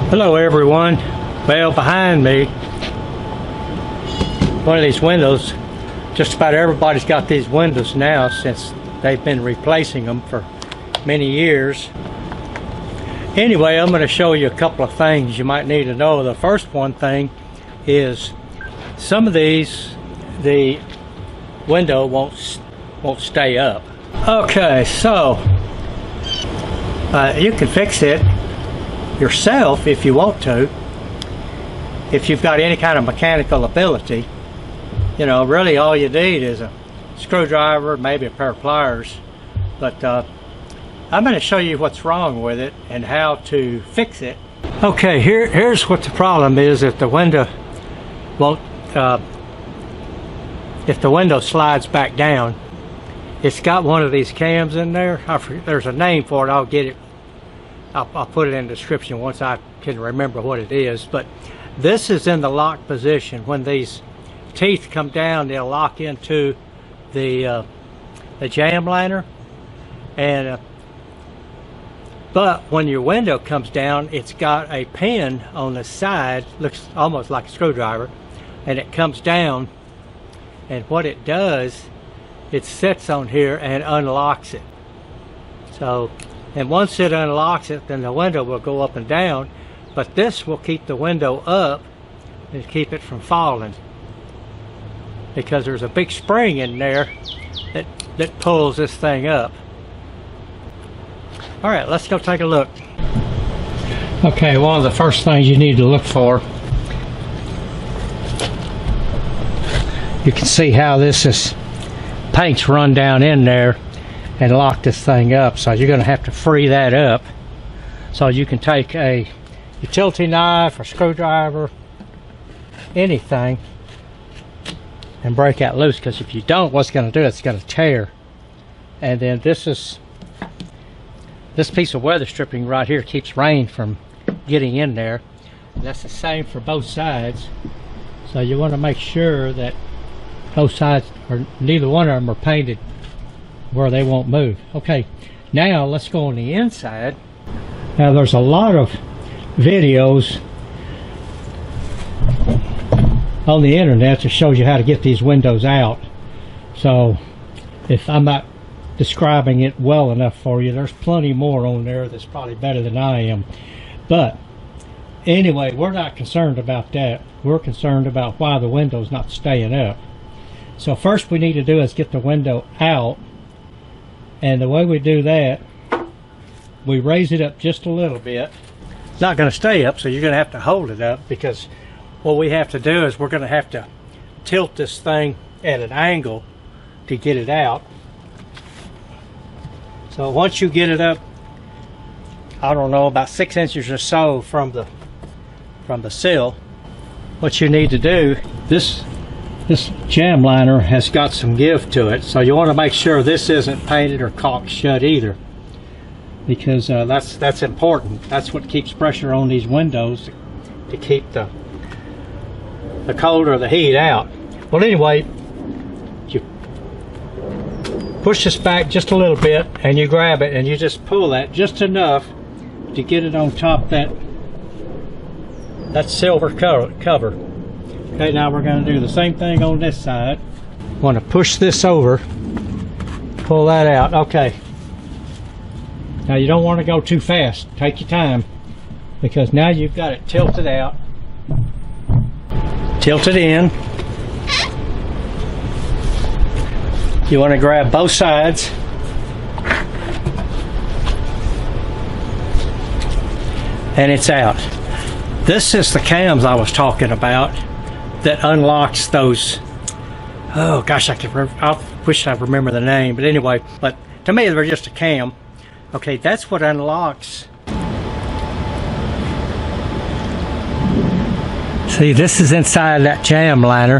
Hello everyone. Well, behind me, one of these windows, just about everybody's got these windows now since they've been replacing them for many years. Anyway, I'm going to show you a couple of things you might need to know. The first one thing is some of these, the window won't stay up. Okay, so you can fix it yourself if you want to, if you've got any kind of mechanical ability. You know, really all you need is a screwdriver, maybe a pair of pliers, but I'm going to show you what's wrong with it and how to fix it. Okay, here's what the problem is. If the window won't if the window slides back down, it's got one of these cams in there. There's a name for it. I'll get it. I'll put it in the description once I can remember what it is. But this is in the lock position. When these teeth come down, they'll lock into the jam liner. And but when your window comes down, it's got a pin on the side, looks almost like a screwdriver, and it comes down. And what it does, it sits on here and unlocks it. So, and once it unlocks it, then the window will go up and down, but this will keep the window up and keep it from falling, because there's a big spring in there that pulls this thing up. All right, let's go take a look. Okay, one of the first things you need to look for, you can see how this is paint's run down in there and lock this thing up. So you're going to have to free that up. So you can take a utility knife or screwdriver, anything, and break that loose, because if you don't, what's going to do, it's going to tear. And then this piece of weather stripping right here keeps rain from getting in there. And that's the same for both sides. So you want to make sure that both sides, or neither one of them, are painted where they won't move. Okay, now let's go on the inside. Now there's a lot of videos on the internet that shows you how to get these windows out. So if I'm not describing it well enough for you, there's plenty more on there that's probably better than I am. But anyway, we're not concerned about that. We're concerned about why the window's not staying up. So first we need to do is get the window out, and the way we do that, we raise it up just a little bit. It's not going to stay up, so you're going to have to hold it up, because what we have to do is we're going to have to tilt this thing at an angle to get it out. So once you get it up, I don't know, about 6 inches or so from the sill, what you need to do, this jam liner has got some give to it, so you want to make sure this isn't painted or caulked shut either, because that's important. That's what keeps pressure on these windows to keep the cold or the heat out. Well, anyway, you push this back just a little bit and you grab it and you just pull that just enough to get it on top that silver cover. Okay, now we're going to do the same thing on this side. Want to push this over, pull that out. Okay. Now you don't want to go too fast. Take your time, because now you've got it tilted out, tilted in. You want to grab both sides. And it's out. This is the cams I was talking about that unlocks those. Oh gosh, I wish I remember the name, but anyway, but to me they're just a cam. Okay, that's what unlocks. See, this is inside that jam liner,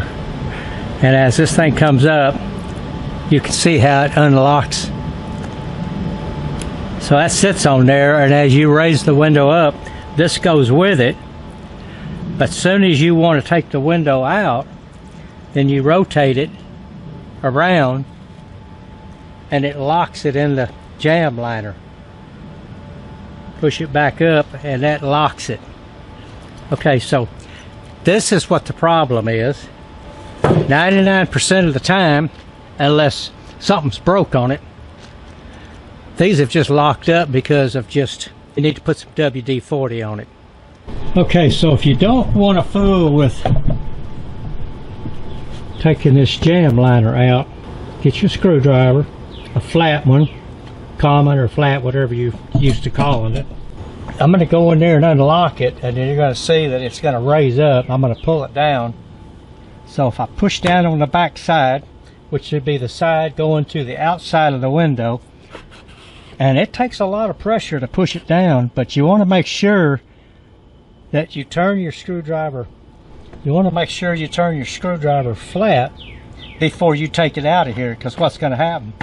and as this thing comes up, you can see how it unlocks. So that sits on there, and as you raise the window up, this goes with it. But as soon as you want to take the window out, then you rotate it around and it locks it in the jam liner. Push it back up and that locks it. Okay, so this is what the problem is. 99% of the time, unless something's broke on it, these have just locked up because of just, you need to put some WD-40 on it. Okay, so if you don't want to fool with taking this jam liner out, get your screwdriver, a flat one, common or flat, whatever you used to calling it. I'm going to go in there and unlock it, and then you're going to see that it's going to raise up. I'm going to pull it down. So if I push down on the back side, which should be the side going to the outside of the window, and it takes a lot of pressure to push it down, but you want to make sure that you turn your screwdriver. You want to make sure you turn your screwdriver flat before you take it out of here, because what's going to happen,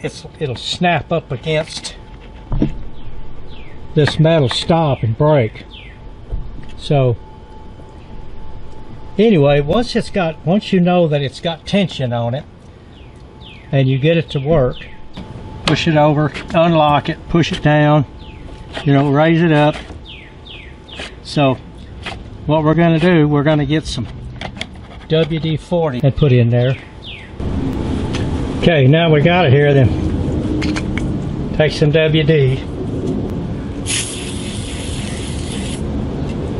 it'll snap up against this metal stop and break. So anyway, once you know that it's got tension on it and you get it to work, push it over, unlock it, push it down, raise it up. So what we're going to do, we're going to get some WD-40 and put in there. Okay, now we got it here, then take some WD,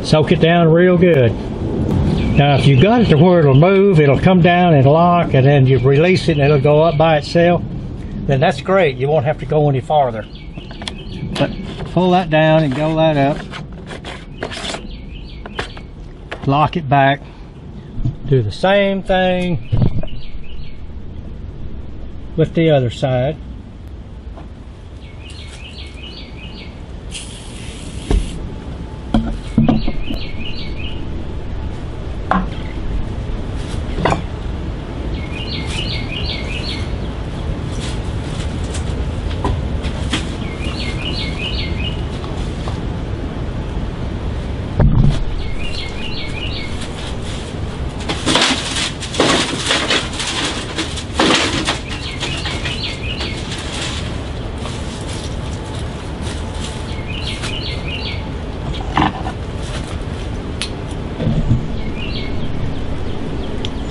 soak it down real good. Now if you got it to where it'll move, it'll come down and lock, and then you release it and it'll go up by itself, then that's great. You won't have to go any farther. But pull that down and go that up. Lock it back. Do the same thing with the other side.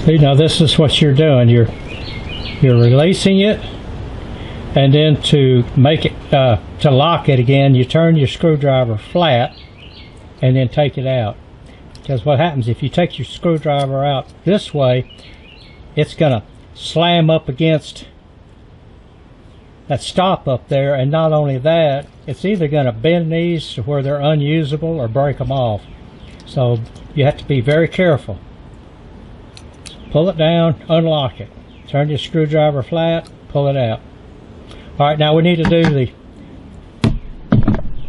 See, now this is what you're doing. You're releasing it, and then to make it to lock it again, you turn your screwdriver flat and then take it out. Because what happens if you take your screwdriver out this way, it's gonna slam up against that stop up there, and not only that, it's either gonna bend these to where they're unusable or break them off. So you have to be very careful. Pull it down, unlock it. Turn your screwdriver flat, pull it out. Alright, now we need to do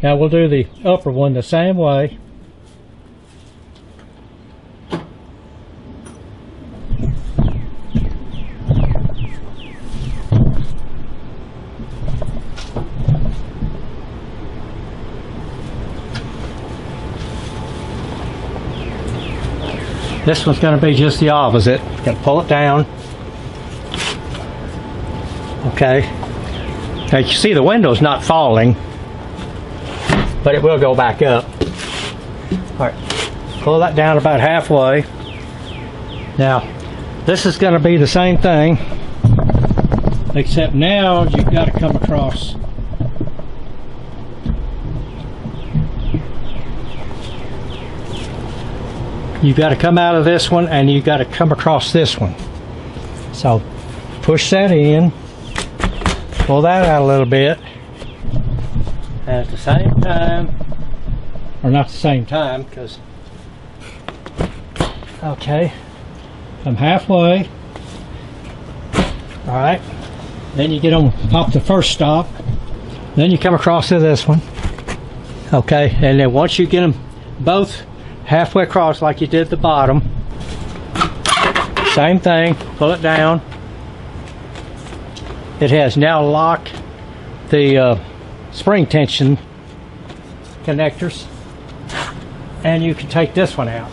we'll do the upper one the same way. This one's going to be just the opposite. Going to pull it down. Okay. Now you see the window's not falling, but it will go back up. Alright, pull that down about halfway. Now, this is going to be the same thing, except now you've got to come across. You've got to come out of this one, and you've got to come across this one. So push that in, pull that out a little bit, and at the same time, or not the same time, because, okay, come halfway. Alright, then you get on, pop the first stop, then you come across to this one. Okay, and then once you get them both halfway across like you did the bottom, same thing, pull it down. It has now locked the spring tension connectors, and you can take this one out.